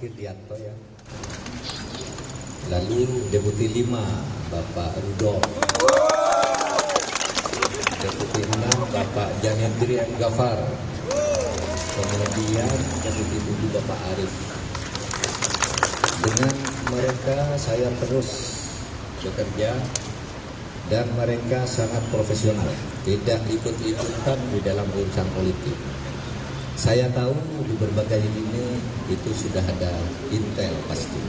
Dirdianto ya. Lalu Deputi 5 Bapak Rudolf, Deputi 6 Bapak Janendri M. Gafar, kemudian Deputi 7 Bapak Arif. Dengan mereka saya terus bekerja dan mereka sangat profesional, tidak ikut-ikutan di dalam urusan politik. Saya tahu di berbagai lini itu sudah ada intel pasti,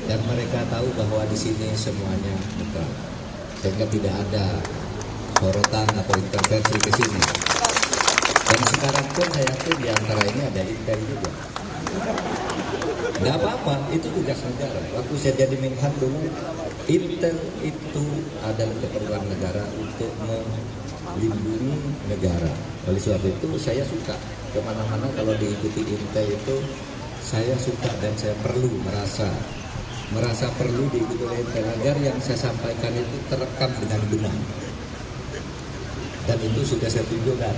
dan mereka tahu bahwa di sini semuanya netral, sehingga tidak ada sorotan atau intervensi ke sini. Dan sekarang pun saya yakin di antara ini ada intel juga. Nggak apa-apa, itu tugas negara. Waktu saya jadi Menhan dulu, intel itu adalah keperluan negara untuk melindungi negara. Oleh sebab itu saya suka kemana-mana kalau diikuti intel itu, saya suka dan saya perlu merasa perlu diikuti oleh intel agar yang saya sampaikan itu terekam dengan benar. Dan itu sudah saya tunjukkan.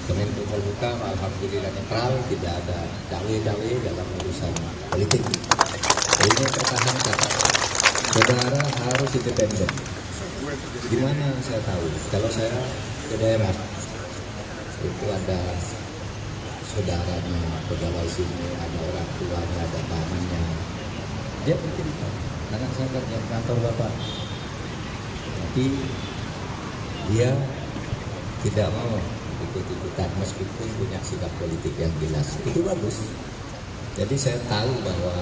Kemenko Polhukam alhamdulillah netral, tidak ada cawe-cawe dalam urusan politik. Ini pertahankan. Saudara harus independen. Gimana saya tahu? Kalau saya ke daerah, itu ada saudaranya, pegawai sini, ada orang tuanya, ada pamannya. Dia bercerita, anak saya kerja di kantor bapak, tapi dia tidak mau ikut-ikutan meskipun punya sikap politik yang jelas. Itu bagus. Jadi saya tahu bahwa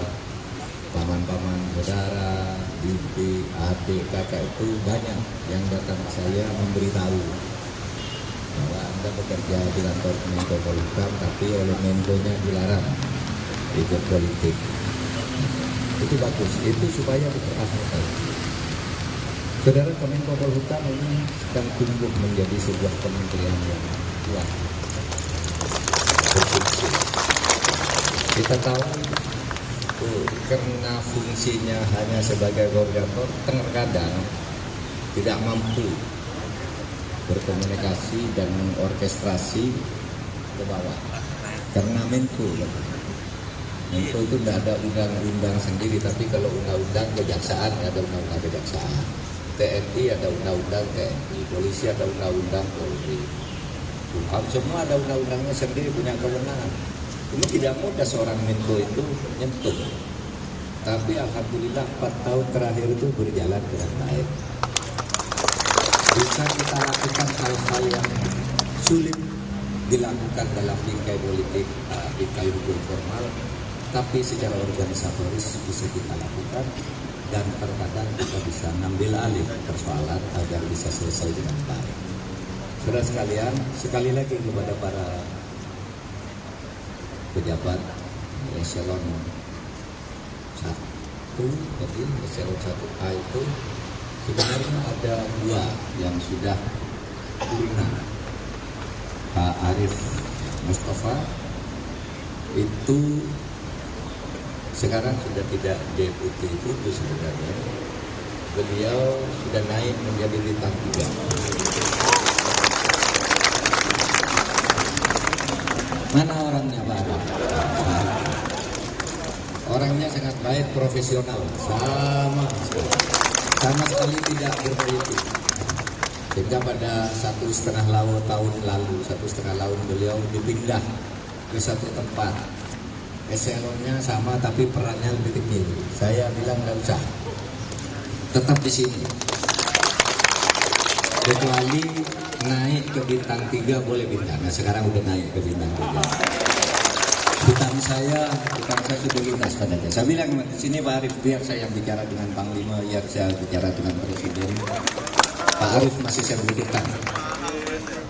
paman-paman, saudara, bibi, adik, kakak itu banyak yang datang ke saya memberitahu bahwa Anda bekerja di kantor Menko Polhukam, tapi oleh Menkonya dilarang ikut politik. Itu bagus, itu supaya dipertahankan. Saudara, Menko Polhukam ini sedang tumbuh menjadi sebuah kementerian yang kuat. Kita tahu karena fungsinya hanya sebagai koordinator, terkadang tidak mampu berkomunikasi dan mengorkestrasi ke bawah. Karena Menko itu tidak ada undang-undang sendiri, tapi kalau undang-undang kejaksaan ada undang-undang kejaksaan, TNI ada undang-undang TNI, polisi ada undang-undang Polri, semua ada undang-undangnya sendiri, punya kewenangan. Ini tidak mudah seorang Menko itu nyentuh, tapi alhamdulillah 4 tahun terakhir itu berjalan dengan baik. Bisa kita lakukan hal-hal yang sulit dilakukan dalam bingkai politik, bingkai hukum formal, tapi secara organisatoris bisa kita lakukan, dan terkadang kita bisa ngambil alih persoalan agar bisa selesai dengan baik. Saudara sekalian, sekali lagi kepada para pejabat eselon 1, jadi eselon 1A itu sebenarnya ada 2 yang sudah lunak. Pak Arif Mustafa itu sekarang sudah tidak deputi itu sebenarnya. Beliau sudah naik menjadi bintang 3. Mana orangnya Pak Arif? Orangnya sangat baik, profesional, sama sekali tidak berpolitik. Sehingga pada 1,5 tahun lalu beliau dipindah ke satu tempat. Eselonnya sama tapi perannya lebih kecil. Saya bilang nggak usah, tetap di sini. Kecuali naik ke bintang 3 boleh bintang. Nah sekarang udah naik ke bintang 3. Hutang saya sudah lunaskan aja. Saya bilang di sini Pak Arif, biar saya yang bicara dengan Panglima, biar saya bicara dengan Presiden. Pak Arif masih saya beri hutang.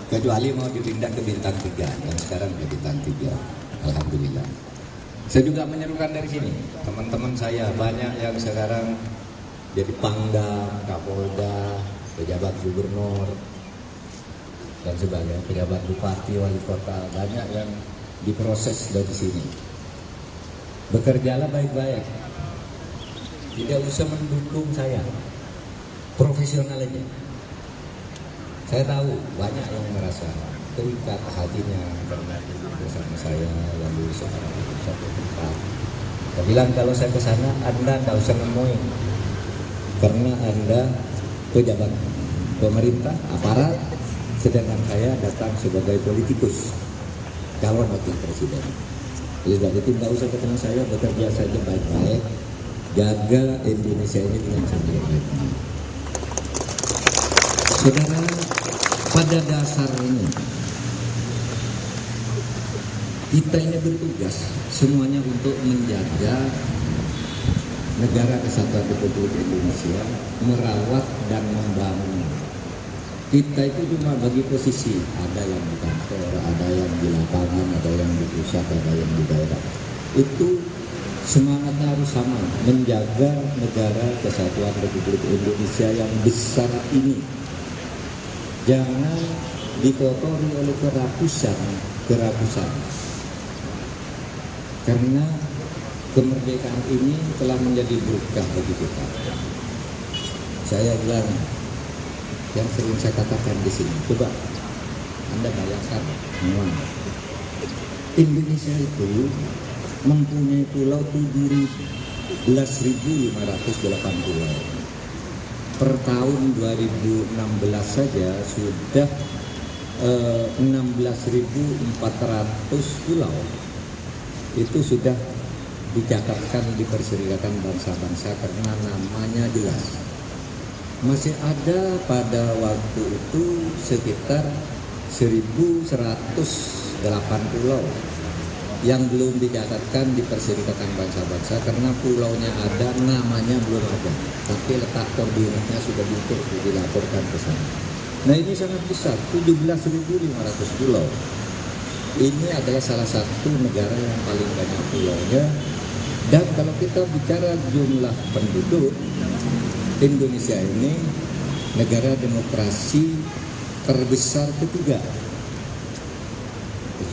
Kecuali mau dipindah ke bintang 3, dan sekarang udah bintang 3. Alhamdulillah. Saya juga menyerukan dari sini, teman-teman saya banyak yang sekarang jadi Pangdam, Kapolda, pejabat gubernur, dan sebagainya, pejabat bupati, wali kota, banyak yang diproses dari sini. Bekerjalah baik-baik, tidak usah mendukung saya, profesional aja. Saya tahu banyak yang merasa terikat hatinya karena bersama saya lalu sekarang satu tempat. Saya bilang kalau saya ke sana Anda nggak usah nemuin, karena Anda pejabat pemerintah, aparat, sedangkan saya datang sebagai politikus, calon wakil presiden. Jadi itu nggak usah ketemu saya, bekerja saja baik-baik, jaga Indonesia ini dengan sebaik-baiknya. Saudara, pada dasarnya kita ini bertugas semuanya untuk menjaga negara kesatuan Republik Indonesia, merawat dan membangun. Kita itu cuma bagi posisi, ada yang di kantor, ada yang di lapangan, ada yang di pusat, ada yang di daerah. Itu semangatnya harus sama, menjaga negara kesatuan Republik Indonesia yang besar ini. Jangan dikotori oleh kerakusan. Karena kemerdekaan ini telah menjadi berkah bagi kita. Saya bilang, yang sering saya katakan di sini, coba Anda bayangkan, Indonesia itu mempunyai pulau 17.508 pulau. Per tahun 2016 saja sudah 16.400 pulau. Itu sudah dicatatkan di Perserikatan Bangsa-Bangsa karena namanya jelas. Masih ada pada waktu itu sekitar 1.108 pulau yang belum dicatatkan di Perserikatan Bangsa-Bangsa karena pulaunya ada, namanya belum ada, tapi letak koordinatnya sudah dilaporkan ke sana. Nah ini sangat besar, 17.500 pulau. Ini adalah salah satu negara yang paling banyak pulaunya. Dan kalau kita bicara jumlah penduduk, Indonesia ini negara demokrasi terbesar ketiga.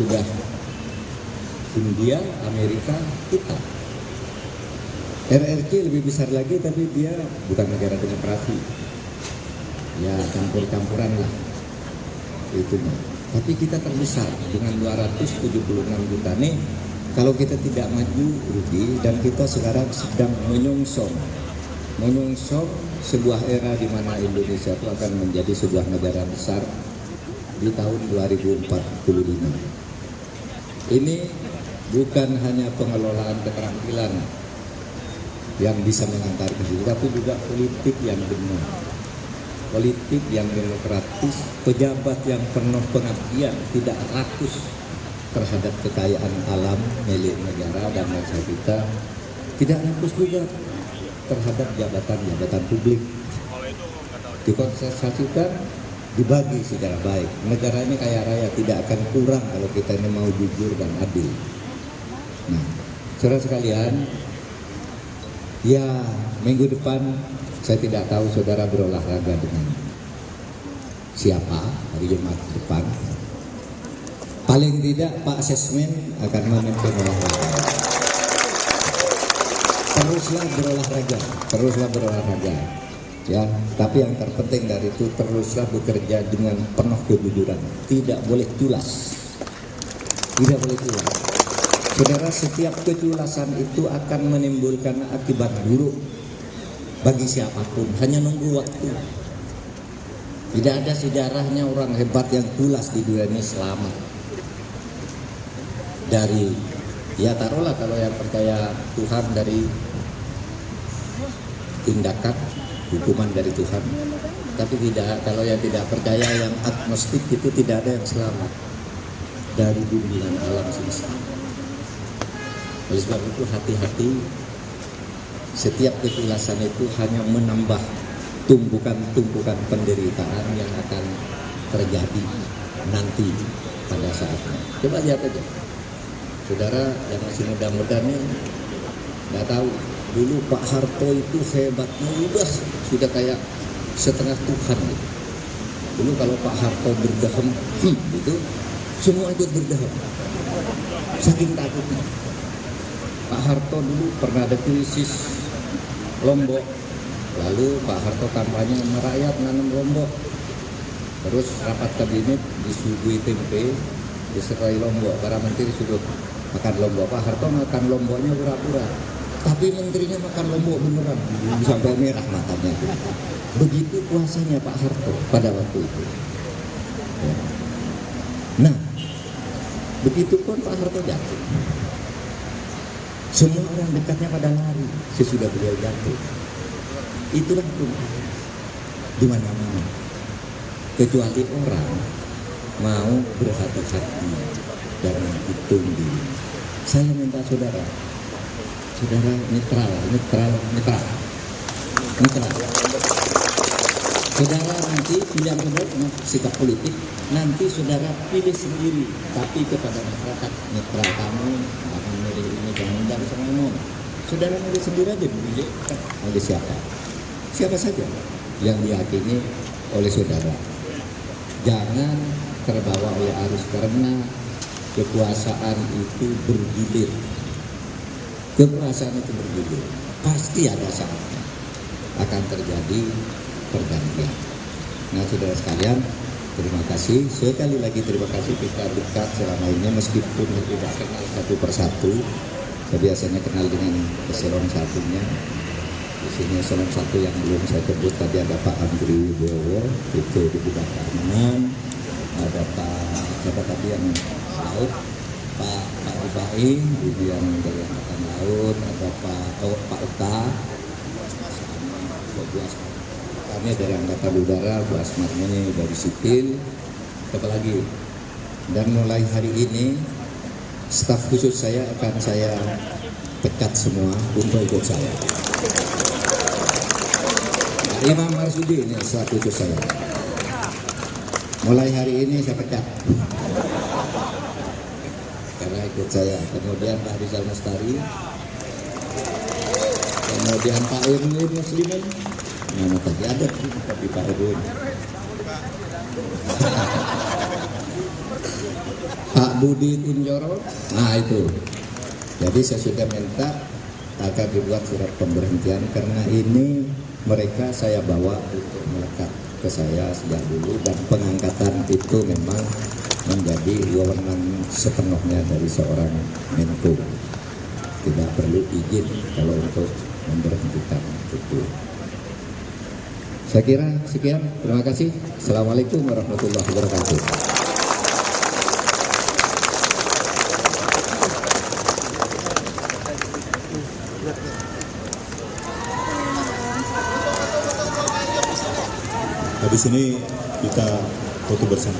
Sudah India, Amerika, kita. RRQ lebih besar lagi, tapi dia bukan negara demokrasi. Ya campur-campuran lah itunya. Tapi kita terbesar dengan 276 juta nih. Kalau kita tidak maju rugi, dan kita sekarang sedang menyongsong sebuah era di mana Indonesia itu akan menjadi sebuah negara besar di tahun 2045. Ini bukan hanya pengelolaan keterampilan yang bisa mengantar ke situ, tapi juga politik yang benar, politik yang demokratis, pejabat yang penuh pengabdian, tidak rakus terhadap kekayaan alam milik negara dan bangsa kita, tidak rakus juga terhadap jabatan-jabatan publik. Dikonsentrasikan, dibagi secara baik. Negara ini kaya raya, tidak akan kurang kalau kita ini mau jujur dan adil. Nah, saudara sekalian, ya minggu depan saya tidak tahu saudara berolahraga dengan siapa hari Jumat depan. Paling tidak Pak Sesmen akan memimpin olahraga. Teruslah berolahraga. Ya, tapi yang terpenting dari itu teruslah bekerja dengan penuh kejujuran. Tidak boleh culas. Tidak boleh culas. Saudara, setiap keculasan itu akan menimbulkan akibat buruk bagi siapapun. Hanya nunggu waktu. Tidak ada sejarahnya orang hebat yang culas di dunia ini selamat. Dari, ya taruhlah kalau yang percaya Tuhan dari tindakan, hukuman dari Tuhan. Tapi tidak, kalau yang tidak percaya, yang agnostik itu tidak ada yang selamat dari bimbingan alam semesta. Oleh sebab itu hati-hati, setiap keculasan itu hanya menambah tumpukan-tumpukan penderitaan yang akan terjadi nanti pada saatnya. Coba lihat aja, saudara yang masih muda-muda nih nggak tahu, dulu Pak Harto itu hebatnya sudah kayak setengah Tuhan gitu. Dulu kalau Pak Harto berdehem gitu, semua ikut berdehem, saking takutnya. Pak Harto dulu pernah ada krisis Lombok, lalu Pak Harto kampanye merakyat nanam Lombok, terus rapat kabinet disuguhi tempe, diserai Lombok, para menteri sudah makan Lombok. Pak Harto makan Lomboknya pura-pura, Tapi menterinya makan lombok beneran, sampai merah matanya. Begitu kuasanya Pak Harto pada waktu itu. Ya. Nah, begitu pun Pak Harto jatuh, semua orang dekatnya pada lari sesudah beliau jatuh. Itulah pun di mana-mana. Kecuali orang mau berhati-hati dan menghitung diri. Saya minta saudara netral. Saudara nanti pilihan saudara sikap politik, nanti saudara pilih sendiri, tapi kepada masyarakat netral. Kamu jangan milih ini, jangan bisa ngomong. Saudara milih sendiri aja, pilih oleh siapa saja yang diyakini oleh saudara. Jangan terbawa oleh arus, karena kekuasaan itu bergilir. Kekuasaan itu bergilir, pasti ada saatnya akan terjadi pergantian. Nah, saudara sekalian, terima kasih sekali lagi, terima kasih kita dekat selama ini meskipun tidak kenal satu persatu. Saya biasanya kenal dengan eselon satunya. Di sini eselon satu yang belum saya sebut tadi ada Pak Andri Wibowo, itu di bidang keamanan. Ada Pak siapa tadi yang laut, Pak Ibaim, ini yang dari Angkatan Laut. Ada Pak Eka, kami dari Angkatan Udara, Bu Asmat ini dari sipil, apa lagi. Dan mulai hari ini staf khusus saya akan saya pecat semua untuk ikut saya. Imam Marsudi ini staf khusus saya. Mulai hari ini saya pecat karena ikut saya. Kemudian Pak Rizal Mustari, kemudian Pak Irwin Muslimin. Mana tadi ada tapi Pak Irwin. Pak Budi Kunjoro. Nah itu. Jadi saya sudah minta agar dibuat surat pemberhentian, karena ini mereka saya bawa untuk melekat ke saya sejak dulu, dan pengangkatan itu memang menjadi wewenang sepenuhnya dari seorang Menko. Tidak perlu izin kalau untuk memberhentikan itu. Saya kira sekian, terima kasih. Assalamualaikum warahmatullahi wabarakatuh. Di sini kita foto bersama.